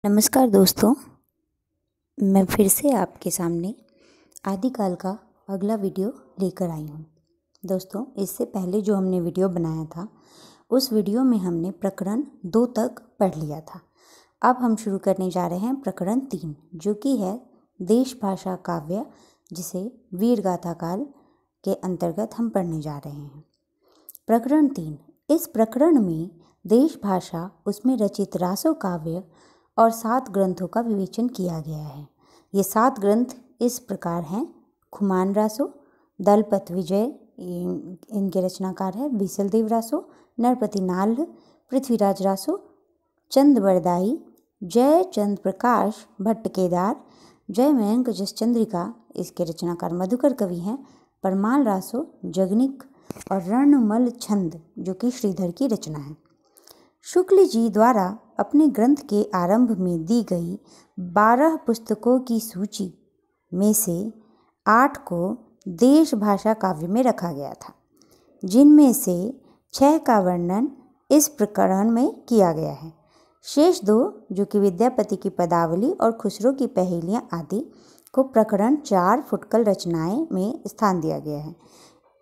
नमस्कार दोस्तों, मैं फिर से आपके सामने आदिकाल का अगला वीडियो लेकर आई हूँ। दोस्तों, इससे पहले जो हमने वीडियो बनाया था उस वीडियो में हमने प्रकरण 2 तक पढ़ लिया था। अब हम शुरू करने जा रहे हैं प्रकरण 3, जो कि है देश भाषा काव्य, जिसे वीर गाथा काल के अंतर्गत हम पढ़ने जा रहे हैं। प्रकरण 3, इस प्रकरण में देश भाषा, उसमें रचित रासो काव्य और 7 ग्रंथों का विवेचन किया गया है। ये 7 ग्रंथ इस प्रकार हैं: खुमान रासो, दलपत विजय, इनके रचनाकार है बीसलदेव रासो, नरपति नाल्ह, पृथ्वीराज रासो, चंद बरदाई, जय चंद प्रकाश भट्ट केदार, जय मयंक जसचंद्रिका, इसके रचनाकार मधुकर कवि हैं, परमाल रासो, जगनिक और रणमल छंद, जो कि श्रीधर की रचना है। शुक्ल जी द्वारा अपने ग्रंथ के आरंभ में दी गई 12 पुस्तकों की सूची में से 8 को देश भाषा काव्य में रखा गया था, जिनमें से 6 का वर्णन इस प्रकरण में किया गया है। शेष 2, जो कि विद्यापति की पदावली और खुसरो की पहेलियाँ आदि, को प्रकरण 4 फुटकल रचनाएं में स्थान दिया गया है।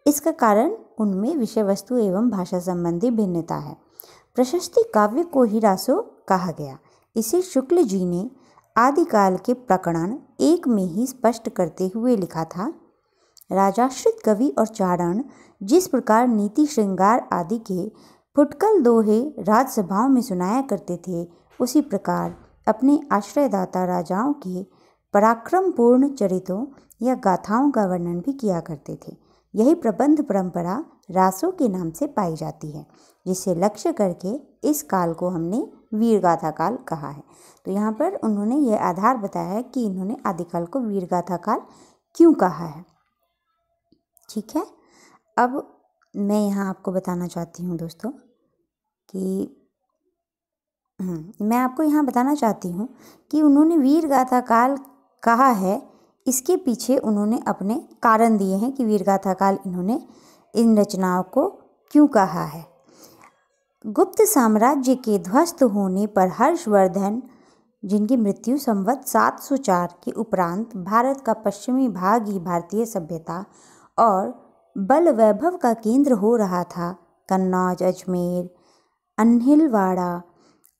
इसका कारण उनमें विषय वस्तु एवं भाषा संबंधी भिन्नता है। प्रशस्ति काव्य को ही रासो कहा गया। इसे शुक्ल जी ने आदिकाल के प्रकरण 1 में ही स्पष्ट करते हुए लिखा था: राजाश्रित कवि और चारण जिस प्रकार नीति श्रृंगार आदि के फुटकल दोहे राजसभाओं में सुनाया करते थे, उसी प्रकार अपने आश्रयदाता राजाओं के पराक्रमपूर्ण चरित्रों या गाथाओं का वर्णन भी किया करते थे। यही प्रबंध परंपरा रासों के नाम से पाई जाती है, जिसे लक्ष्य करके इस काल को हमने वीर गाथा काल कहा है। तो यहाँ पर उन्होंने यह आधार बताया है कि इन्होंने आदिकाल को वीर गाथा काल क्यों कहा है। ठीक है, अब मैं यहाँ आपको बताना चाहती हूँ दोस्तों कि मैं आपको यहाँ बताना चाहती हूँ कि उन्होंने वीर गाथा काल कहा है। इसके पीछे उन्होंने अपने कारण दिए हैं कि वीर गाथा काल इन्होंने इन रचनाओं को क्यों कहा है। गुप्त साम्राज्य के ध्वस्त होने पर हर्षवर्धन, जिनकी मृत्यु संवत 704 के उपरांत भारत का पश्चिमी भाग ही भारतीय सभ्यता और बल वैभव का केंद्र हो रहा था, कन्नौज, अजमेर, अन्हिलवाड़ा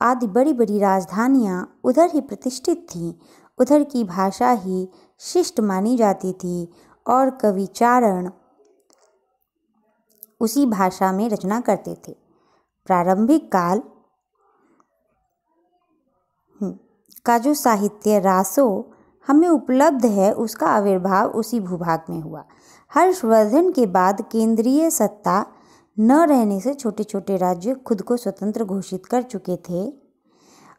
आदि बड़ी बड़ी राजधानियाँ उधर ही प्रतिष्ठित थीं। उधर की भाषा ही शिष्ट मानी जाती थी और कवि चारण उसी भाषा में रचना करते थे। प्रारंभिक काल का जो साहित्य रासो हमें उपलब्ध है, उसका आविर्भाव उसी भूभाग में हुआ। हर्षवर्धन के बाद केंद्रीय सत्ता न रहने से छोटे छोटे राज्य खुद को स्वतंत्र घोषित कर चुके थे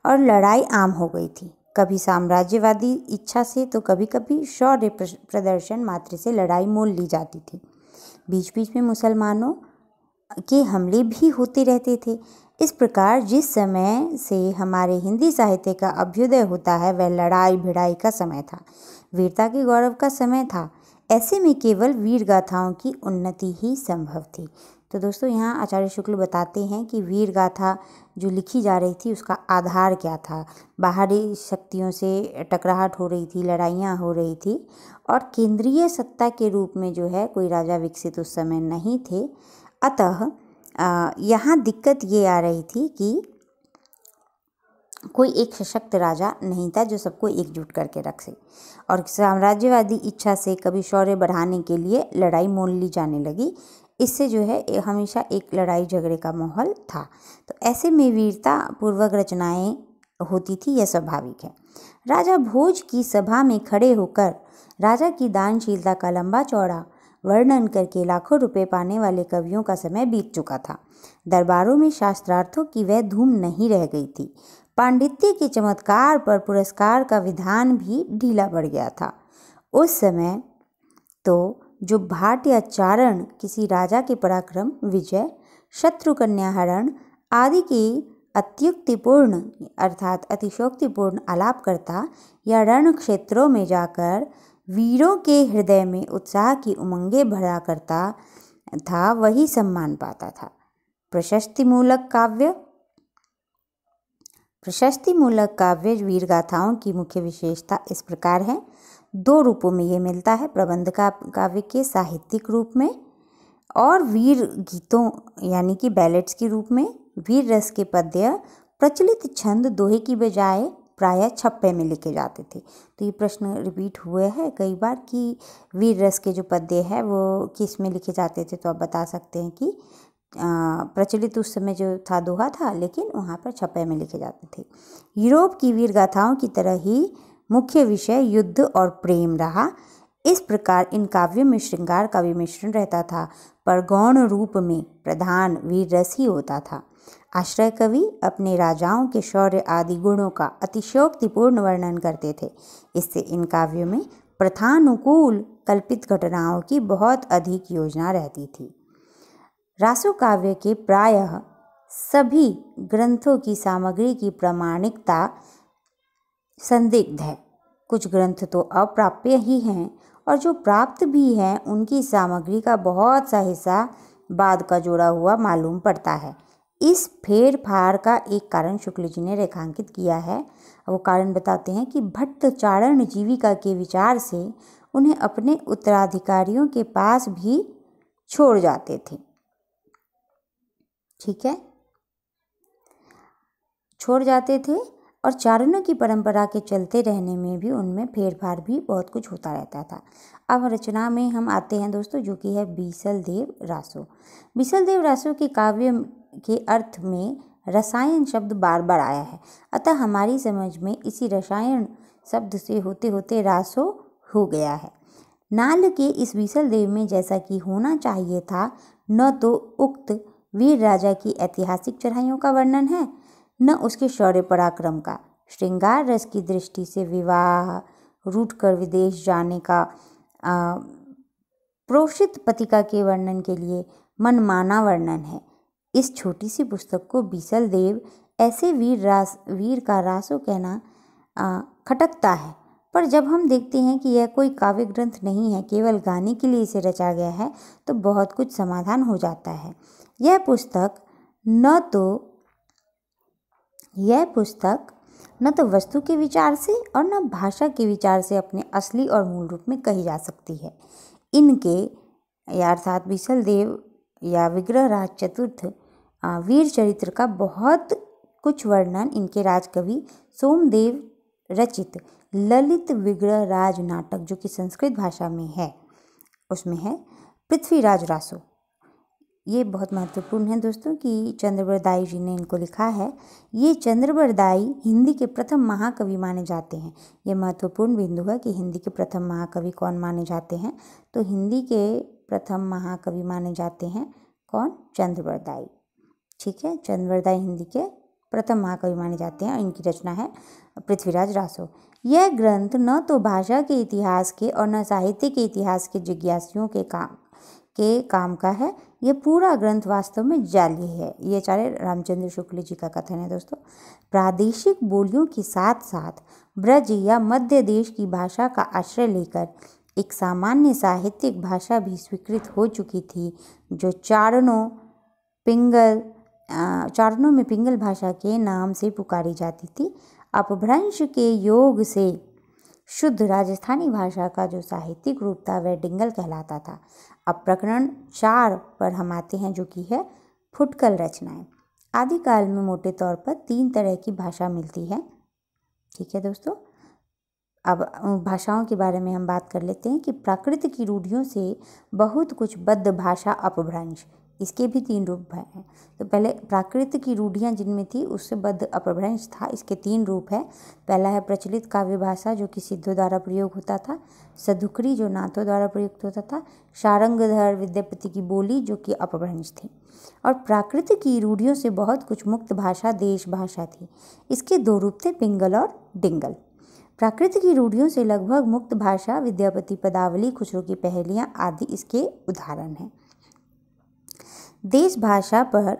और लड़ाई आम हो गई थी। कभी साम्राज्यवादी इच्छा से तो कभी कभी शौर्य प्रदर्शन मात्र से लड़ाई मोल ली जाती थी। बीच बीच में मुसलमानों के हमले भी होते रहते थे। इस प्रकार जिस समय से हमारे हिंदी साहित्य का अभ्युदय होता है, वह लड़ाई भिड़ाई का समय था, वीरता के गौरव का समय था। ऐसे में केवल वीर गाथाओं की उन्नति ही संभव थी। तो दोस्तों, यहाँ आचार्य शुक्ल बताते हैं कि वीर गाथा जो लिखी जा रही थी उसका आधार क्या था। बाहरी शक्तियों से टकराहट हो रही थी, लड़ाइयाँ हो रही थी और केंद्रीय सत्ता के रूप में जो है कोई राजा विकसित उस समय नहीं थे। अतः यहाँ दिक्कत ये आ रही थी कि कोई एक सशक्त राजा नहीं था जो सबको एकजुट करके रखे, और साम्राज्यवादी इच्छा से कभी शौर्य बढ़ाने के लिए लड़ाई मोल ली जाने लगी। इससे जो है हमेशा एक लड़ाई झगड़े का माहौल था। तो ऐसे में वीरता पूर्वक रचनाएं होती थी, यह स्वाभाविक है। राजा भोज की सभा में खड़े होकर राजा की दानशीलता का लंबा चौड़ा वर्णन करके लाखों रुपए पाने वाले कवियों का समय बीत चुका था। दरबारों में शास्त्रार्थों की वह धूम नहीं रह गई थी। पांडित्य के चमत्कार पर पुरस्कार का विधान भी ढीला पड़ गया था। उस समय तो जो भाट या चारण किसी राजा के पराक्रम, विजय, शत्रु कन्या हरण आदि की अत्युक्तिपूर्ण अर्थात अतिशोक्तिपूर्ण आलाप करता या रण क्षेत्रों में जाकर वीरों के हृदय में उत्साह की उमंगें भरा करता था, वही सम्मान पाता था। प्रशस्तिमूलक काव्य प्रशस्ति मूलक काव्य वीर गाथाओं की मुख्य विशेषता इस प्रकार है। 2 रूपों में ये मिलता है, प्रबंध काव्य के साहित्यिक रूप में और वीर गीतों यानी कि बैलेट्स के रूप में। वीर रस के पद्य प्रचलित छंद दोहे की बजाय प्रायः छप्पे में लिखे जाते थे। तो ये प्रश्न रिपीट हुए हैं कई बार कि वीर रस के जो पद्य है वो किस में लिखे जाते थे, तो आप बता सकते हैं कि प्रचलित उस समय जो था दोहा था, लेकिन वहाँ पर छप्पे में लिखे जाते थे। यूरोप की वीर गाथाओं की तरह ही मुख्य विषय युद्ध और प्रेम रहा। इस प्रकार इन काव्यों में श्रृंगार का भी मिश्रण रहता था, पर गौण रूप में प्रधान वीर रस ही होता था। आश्रय कवि अपने राजाओं के शौर्य आदि गुणों का अतिशयोक्तिपूर्ण वर्णन करते थे। इससे इन काव्यों में प्रथानुकूल कल्पित घटनाओं की बहुत अधिक योजना रहती थी। रासो काव्य के प्रायः सभी ग्रंथों की सामग्री की प्रामाणिकता संदिग्ध है। कुछ ग्रंथ तो अप्राप्य ही हैं और जो प्राप्त भी हैं उनकी सामग्री का बहुत सा हिस्सा बाद का जोड़ा हुआ मालूम पड़ता है। इस फेर फार का एक कारण शुक्ल जी ने रेखांकित किया है। वो कारण बताते हैं कि भट्ट चारण जीविका के विचार से उन्हें अपने उत्तराधिकारियों के पास भी छोड़ जाते थे। ठीक है, छोड़ जाते थे और चारणों की परंपरा के चलते रहने में भी उनमें फेरफार भी बहुत कुछ होता रहता था। अब रचना में हम आते हैं दोस्तों, जो कि है बीसल देव रासो। बीसल देव रासो के काव्य के अर्थ में रसायन शब्द बार बार आया है, अतः हमारी समझ में इसी रसायन शब्द से होते होते रासो हो गया है। नाल के इस बीसल देव में जैसा कि होना चाहिए था, न तो उक्त वीर राजा की ऐतिहासिक चढ़ाइयों का वर्णन है, न उसके शौर्य पराक्रम का। श्रृंगार रस की दृष्टि से विवाह, रूठकर विदेश जाने का, प्रोषित पतिका के वर्णन के लिए मनमाना वर्णन है। इस छोटी सी पुस्तक को बीसल देव ऐसे वीर का रासो कहना खटकता है, पर जब हम देखते हैं कि यह कोई काव्य ग्रंथ नहीं है, केवल गाने के लिए इसे रचा गया है, तो बहुत कुछ समाधान हो जाता है। यह पुस्तक न तो वस्तु के विचार से और न भाषा के विचार से अपने असली और मूल रूप में कही जा सकती है। इनके अर्थात बीसल देव या विग्रहराज चतुर्थ वीर चरित्र का बहुत कुछ वर्णन इनके राजकवि सोमदेव रचित ललित विग्रहराज नाटक, जो कि संस्कृत भाषा में है, उसमें है पृथ्वीराज रासो। ये बहुत महत्वपूर्ण है दोस्तों कि चंद्रबरदाई जी ने इनको लिखा है। ये चंद्रबरदाई हिंदी के प्रथम महाकवि माने जाते हैं। ये महत्वपूर्ण बिंदु है कि हिंदी के प्रथम महाकवि कौन माने जाते हैं, तो हिंदी के प्रथम महाकवि माने जाते हैं कौन? चंद्रबरदाई। ठीक है, चंद्रबरदाई हिंदी के प्रथम महाकवि माने जाते हैं। इनकी रचना है पृथ्वीराज रासो। यह ग्रंथ न तो भाषा के इतिहास के और न साहित्य के इतिहास के जिज्ञासुओं के काम का है। यह पूरा ग्रंथ वास्तव में जाली है। ये आचार्य रामचंद्र शुक्ल जी का कथन है दोस्तों। प्रादेशिक बोलियों के साथ साथ ब्रज या मध्य देश की भाषा का आश्रय लेकर एक सामान्य साहित्यिक भाषा भी स्वीकृत हो चुकी थी, जो चारणों में पिंगल भाषा के नाम से पुकारी जाती थी। अपभ्रंश के योग से शुद्ध राजस्थानी भाषा का जो साहित्यिक रूप था वह डिंगल कहलाता था। अब प्रकरण 4 पर हम आते हैं, जो कि है फुटकल रचनाएं। आदिकाल में मोटे तौर पर 3 तरह की भाषा मिलती है। ठीक है दोस्तों, अब भाषाओं के बारे में हम बात कर लेते हैं कि प्राकृत की रूढ़ियों से बहुत कुछ बद्ध भाषा अपभ्रंश, इसके भी 3 रूप हैं। तो पहले प्राकृत की रूढ़ियाँ जिनमें थी उससे बद्ध अपभ्रंश था। इसके 3 रूप है। पहला है प्रचलित काव्य भाषा, जो कि सिद्धों द्वारा प्रयोग होता था। सदुकरी, जो नाथों द्वारा प्रयुक्त होता था। शारंगधर विद्यापति की बोली, जो कि अपभ्रंश थी। और प्राकृत की रूढ़ियों से बहुत कुछ मुक्त भाषा देश भाषा थी। इसके 2 रूप थे, पिंगल और डिंगल। प्राकृत की रूढ़ियों से लगभग मुक्त भाषा विद्यापति पदावली, खुसरो की पहेलियाँ आदि इसके उदाहरण हैं। देश भाषा पर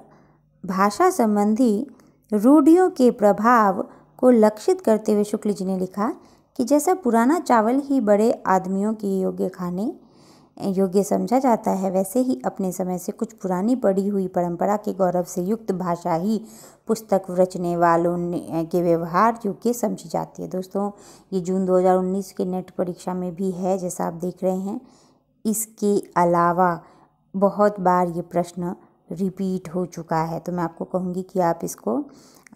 भाषा संबंधी रूढ़ियों के प्रभाव को लक्षित करते हुए शुक्ल जी ने लिखा कि जैसा पुराना चावल ही बड़े आदमियों के योग्य खाने योग्य समझा जाता है, वैसे ही अपने समय से कुछ पुरानी पड़ी हुई परंपरा के गौरव से युक्त भाषा ही पुस्तक रचने वालों के व्यवहार योग्य समझी जाती है। दोस्तों, ये जून 2019 के नेट परीक्षा में भी है, जैसा आप देख रहे हैं। इसके अलावा बहुत बार ये प्रश्न रिपीट हो चुका है, तो मैं आपको कहूँगी कि आप इसको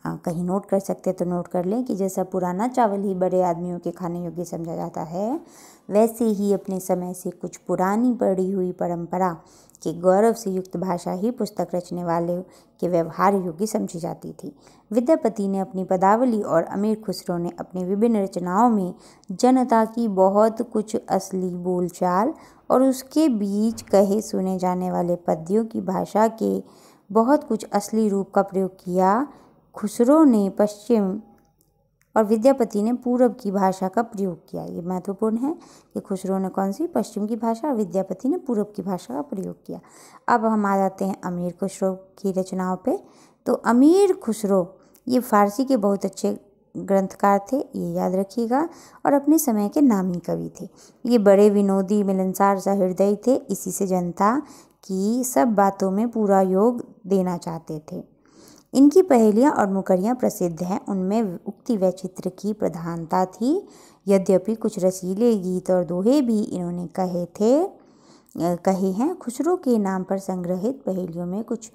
कहीं नोट कर सकते हैं तो नोट कर लें कि जैसा पुराना चावल ही बड़े आदमियों के खाने योग्य समझा जाता है, वैसे ही अपने समय से कुछ पुरानी पड़ी हुई परंपरा के गौरव से युक्त भाषा ही पुस्तक रचने वाले के व्यवहार योग्य समझी जाती थी। विद्यापति ने अपनी पदावली और अमीर खुसरो ने अपनी विभिन्न रचनाओं में जनता की बहुत कुछ असली बोलचाल और उसके बीच कहे सुने जाने वाले पद्यों की भाषा के बहुत कुछ असली रूप का प्रयोग किया। खुसरो ने पश्चिम और विद्यापति ने पूरब की भाषा का प्रयोग किया। ये महत्वपूर्ण है कि खुसरो ने कौन सी, पश्चिम की भाषा, और विद्यापति ने पूरब की भाषा का प्रयोग किया। अब हम आ जाते हैं अमीर खुसरो की रचनाओं पे। तो अमीर खुसरो ये फारसी के बहुत अच्छे ग्रंथकार थे, ये याद रखिएगा, और अपने समय के नामी कवि थे। ये बड़े विनोदी, मिलनसार, सहृदयी थे। इसी से जनता की सब बातों में पूरा योग देना चाहते थे। इनकी पहेलियाँ और मुकरियाँ प्रसिद्ध हैं, उनमें उक्ति व चित्र की प्रधानता थी। यद्यपि कुछ रसीले गीत और दोहे भी इन्होंने कहे हैं। खुसरो के नाम पर संग्रहित पहेलियों में कुछ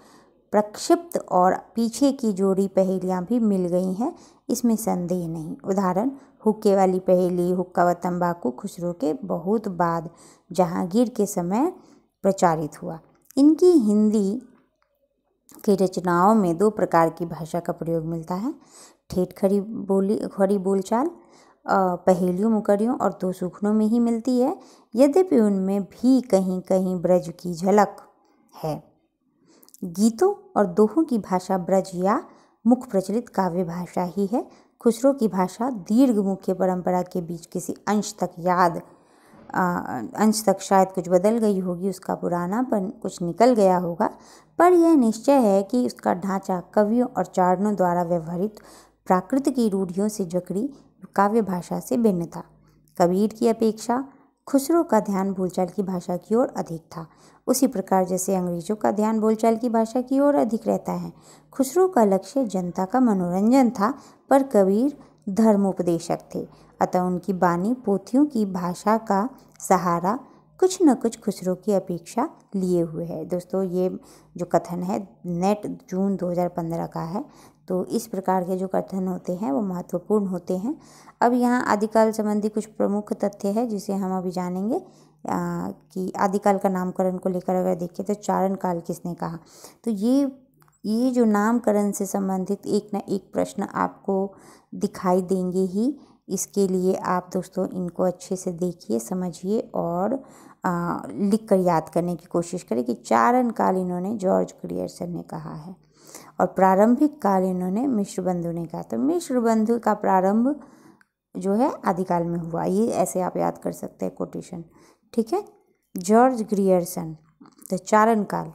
प्रक्षिप्त और पीछे की जोड़ी पहेलियाँ भी मिल गई हैं, इसमें संदेह नहीं। उदाहरण, हुक्के वाली पहेली, हुक्का व तंबाकू खुसरो के बहुत बाद जहांगीर के समय प्रचारित हुआ। इनकी हिंदी की रचनाओं में दो प्रकार की भाषा का प्रयोग मिलता है, ठेठ खड़ी बोलचाल पहेलियों, मुकरियों और दो सूखनों में ही मिलती है। यद्यपि उनमें भी कहीं कहीं ब्रज की झलक है। गीतों और दोहों की भाषा ब्रज या मुख प्रचलित काव्य भाषा ही है। खुसरो की भाषा दीर्घ मुख्य परंपरा के बीच किसी अंश तक शायद कुछ बदल गई होगी, उसका पुरानापन कुछ निकल गया होगा, पर यह निश्चय है कि उसका ढांचा कवियों और चारणों द्वारा व्यवहरित प्राकृत की रूढ़ियों से जकड़ी काव्य भाषा से भिन्न था। कबीर की अपेक्षा खुसरो का ध्यान बोलचाल की भाषा की ओर अधिक था। उसी प्रकार जैसे अंग्रेजों का ध्यान बोलचाल की भाषा की ओर अधिक रहता है। खुसरो का लक्ष्य जनता का मनोरंजन था, पर कबीर धर्मोपदेशक थे, अतः उनकी बानी पोथियों की भाषा का सहारा कुछ न कुछ खुसरो की अपेक्षा लिए हुए है। दोस्तों, ये जो कथन है नेट जून 2015 का है, तो इस प्रकार के जो कथन होते हैं वो महत्वपूर्ण होते हैं। अब यहाँ आदिकाल संबंधी कुछ प्रमुख तथ्य है जिसे हम अभी जानेंगे कि आदिकाल का नामकरण को लेकर अगर देखें तो चारण काल किसने कहा। तो ये जो नामकरण से संबंधित एक न एक प्रश्न आपको दिखाई देंगे ही। इसके लिए आप दोस्तों इनको अच्छे से देखिए, समझिए और लिख कर याद करने की कोशिश करें कि चारण काल इन्होंने जॉर्ज ग्रियर्सन ने कहा है और प्रारंभिक काल इन्होंने मिश्र बंधु ने कहा। तो मिश्र बंधु का प्रारंभ जो है आदिकाल में हुआ, ये ऐसे आप याद कर सकते हैं कोटेशन, ठीक है। जॉर्ज ग्रियर्सन, तो चारण काल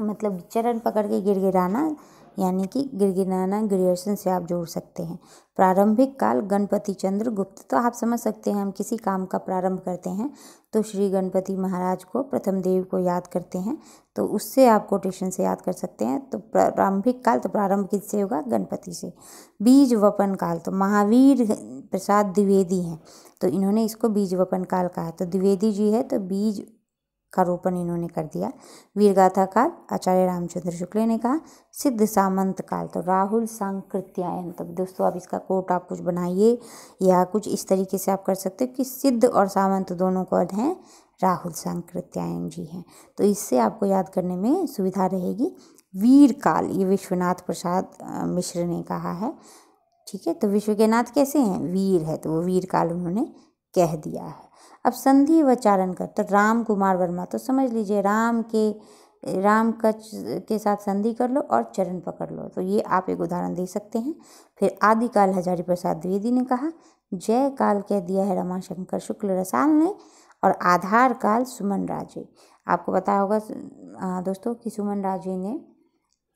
मतलब चरण पकड़ के गिड़गिड़ाना, यानी कि गिड़गिड़ाना ग्रियर्सन से आप जोड़ सकते हैं। प्रारंभिक काल गणपति चंद्र गुप्त, तो आप समझ सकते हैं हम किसी काम का प्रारंभ करते हैं तो श्री गणपति महाराज को, प्रथम देव को याद करते हैं, तो उससे आप कोटेशन से याद कर सकते हैं। तो प्रारंभिक काल, तो प्रारंभ किससे होगा, गणपति से। बीज वपन काल, तो महावीर प्रसाद द्विवेदी हैं, तो इन्होंने इसको बीज वपन काल कहा। तो द्विवेदी जी है तो बीज का रोपण इन्होंने कर दिया। वीरगाथा काल आचार्य रामचंद्र शुक्ल ने कहा। सिद्ध सामंत काल, तो राहुल सांकृत्यायन। तो दोस्तों आप इसका कोट आप कुछ बनाइए या कुछ इस तरीके से आप कर सकते हो कि सिद्ध और सामंत दोनों पद हैं, राहुल सांकृत्यायन जी हैं, तो इससे आपको याद करने में सुविधा रहेगी। वीर काल, ये विश्वनाथ प्रसाद मिश्र ने कहा है, ठीक है। तो विश्व के नाथ कैसे हैं, वीर है, तो वो वीर काल उन्होंने कह दिया है। अब संधि व चारण कर, तो राम कुमार वर्मा, तो समझ लीजिए राम के साथ संधि कर लो और चरण पकड़ लो, तो ये आप एक उदाहरण दे सकते हैं। फिर आदिकाल हजारी प्रसाद द्विवेदी ने कहा। जय काल कह दिया है रमाशंकर शुक्ल रसाल ने। और आधार काल सुमन राजे, आपको पता होगा दोस्तों कि सुमन राजे ने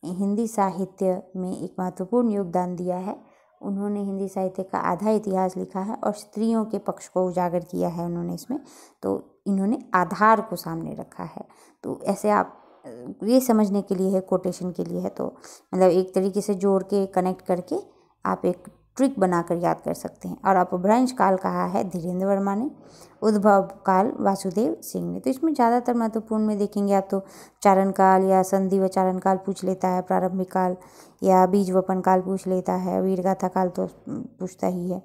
हिंदी साहित्य में एक महत्वपूर्ण योगदान दिया है। उन्होंने हिंदी साहित्य का आधा इतिहास लिखा है और स्त्रियों के पक्ष को उजागर किया है उन्होंने इसमें। तो इन्होंने आधार को सामने रखा है। तो ऐसे आप ये समझने के लिए है, कोटेशन के लिए है, तो मतलब एक तरीके से जोड़ के कनेक्ट करके आप एक ट्रिक बनाकर याद कर सकते हैं। और अपभ्रंश काल कहा है धीरेन्द्र वर्मा ने, उद्भव काल वासुदेव सिंह ने। तो इसमें ज़्यादातर महत्वपूर्ण में देखेंगे आप तो चारण काल या संधि व चारण काल पूछ लेता है, प्रारंभिक काल या बीज वपन काल पूछ लेता है, वीरगाथा काल तो पूछता ही है,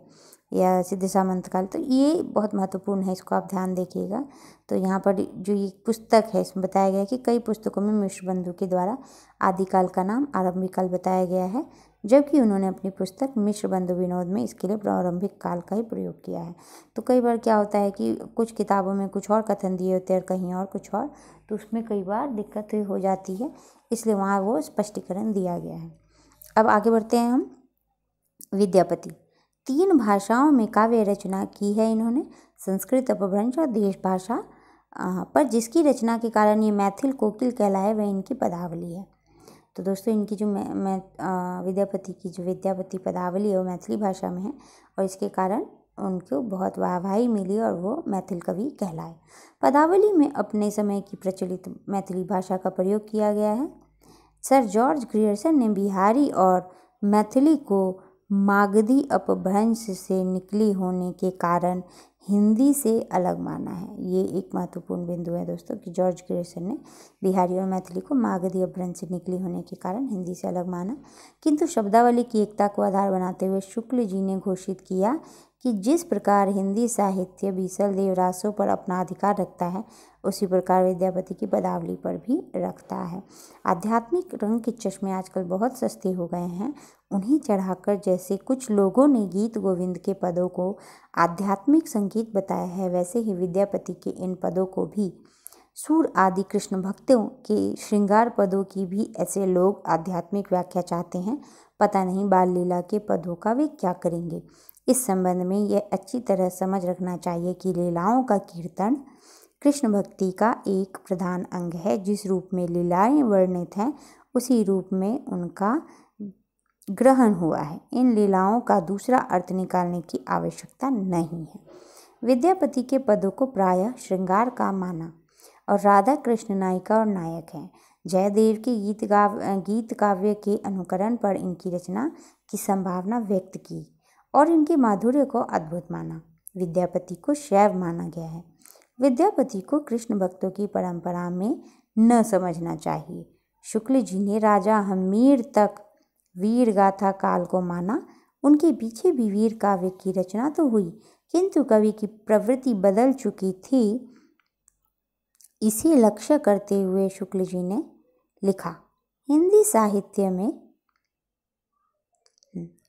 या सिद्ध सामंत काल। तो ये बहुत महत्वपूर्ण है, इसको आप ध्यान देखिएगा। तो यहाँ पर जो ये पुस्तक है इसमें बताया गया है कि कई पुस्तकों में मिश्रबंधु के द्वारा आदिकाल का नाम आरंभिक काल बताया गया है, जबकि उन्होंने अपनी पुस्तक मिश्रबंधु विनोद में इसके लिए प्रारंभिक काल का ही प्रयोग किया है। तो कई बार क्या होता है कि कुछ किताबों में कुछ और कथन दिए होते हैं और कहीं और कुछ और, तो उसमें कई बार दिक्कत हो जाती है, इसलिए वहाँ वो स्पष्टीकरण दिया गया है। अब आगे बढ़ते हैं हम। विद्यापति 3 भाषाओं में काव्य रचना की है इन्होंने, संस्कृत, अपभ्रंश और देश भाषा पर, जिसकी रचना के कारण ये मैथिल कोकिल कहलाए वह इनकी पदावली है। तो दोस्तों इनकी जो विद्यापति की जो विद्यापति पदावली है वो मैथिली भाषा में है और इसके कारण उनको बहुत वाहवाही मिली और वो मैथिल कवि कहलाए। पदावली में अपने समय की प्रचलित मैथिली भाषा का प्रयोग किया गया है। सर जॉर्ज ग्रियर्सन ने बिहारी और मैथिली को मागधी अपभ्रंश से निकली होने के कारण हिंदी से अलग माना है। ये एक महत्वपूर्ण बिंदु है दोस्तों कि जॉर्ज ग्रियर्सन ने बिहारी और मैथिली को मागधी अपभ्रंश से निकली होने के कारण हिंदी से अलग माना, किंतु शब्दावली की एकता को आधार बनाते हुए शुक्ल जी ने घोषित किया कि जिस प्रकार हिंदी साहित्य बीसल देवरासों पर अपना अधिकार रखता है, उसी प्रकार विद्यापति की पदावली पर भी रखता है। आध्यात्मिक रंग के चश्मे आजकल बहुत सस्ते हो गए हैं, उन्हें चढ़ाकर जैसे कुछ लोगों ने गीत गोविंद के पदों को आध्यात्मिक संगीत बताया है, वैसे ही विद्यापति के इन पदों को भी सूर आदि कृष्ण भक्तों के श्रृंगार पदों की भी ऐसे लोग आध्यात्मिक व्याख्या चाहते हैं। पता नहीं बाल लीला के पदों का वे क्या करेंगे। इस संबंध में यह अच्छी तरह समझ रखना चाहिए कि लीलाओं का कीर्तन कृष्ण भक्ति का एक प्रधान अंग है। जिस रूप में लीलाएं वर्णित हैं उसी रूप में उनका ग्रहण हुआ है। इन लीलाओं का दूसरा अर्थ निकालने की आवश्यकता नहीं है। विद्यापति के पदों को प्रायः श्रृंगार का माना और राधा कृष्ण नायिका और नायक हैं। जयदेव के गीत काव्य के अनुकरण पर इनकी रचना की संभावना व्यक्त की और इनके माधुर्य को अद्भुत माना। विद्यापति को शैव माना गया है। विद्यापति को कृष्ण भक्तों की परंपरा में न समझना चाहिए। शुक्ल जी ने राजा हमीर तक वीर गाथा काल को माना। उनके पीछे भी वीर काव्य की रचना तो हुई, किंतु कवि की प्रवृत्ति बदल चुकी थी। इसे लक्ष्य करते हुए शुक्ल जी ने लिखा हिंदी साहित्य में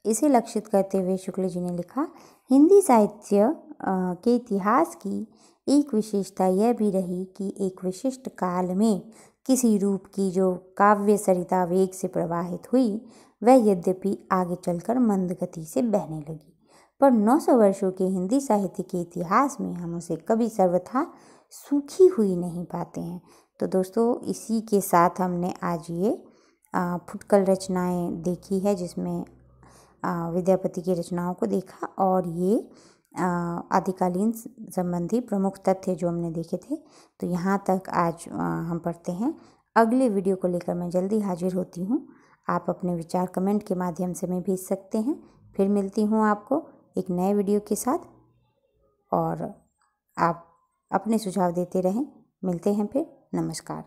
इसे लक्षित करते हुए शुक्ल जी ने लिखा हिंदी साहित्य के इतिहास की एक विशेषता यह भी रही कि एक विशिष्ट काल में किसी रूप की जो काव्य सरिता वेग से प्रवाहित हुई वह यद्यपि आगे चलकर मंद गति से बहने लगी, पर 900 वर्षों के हिंदी साहित्य के इतिहास में हम उसे कभी सर्वथा सूखी हुई नहीं पाते हैं। तो दोस्तों इसी के साथ हमने आज ये फुटकल रचनाएं देखी है, जिसमें विद्यापति की रचनाओं को देखा और ये आदिकालीन संबंधी प्रमुख तथ्य जो हमने देखे थे। तो यहाँ तक आज हम पढ़ते हैं। अगले वीडियो को लेकर मैं जल्दी हाजिर होती हूँ। आप अपने विचार कमेंट के माध्यम से मैं भेज सकते हैं। फिर मिलती हूँ आपको एक नए वीडियो के साथ और आप अपने सुझाव देते रहें। मिलते हैं फिर। नमस्कार।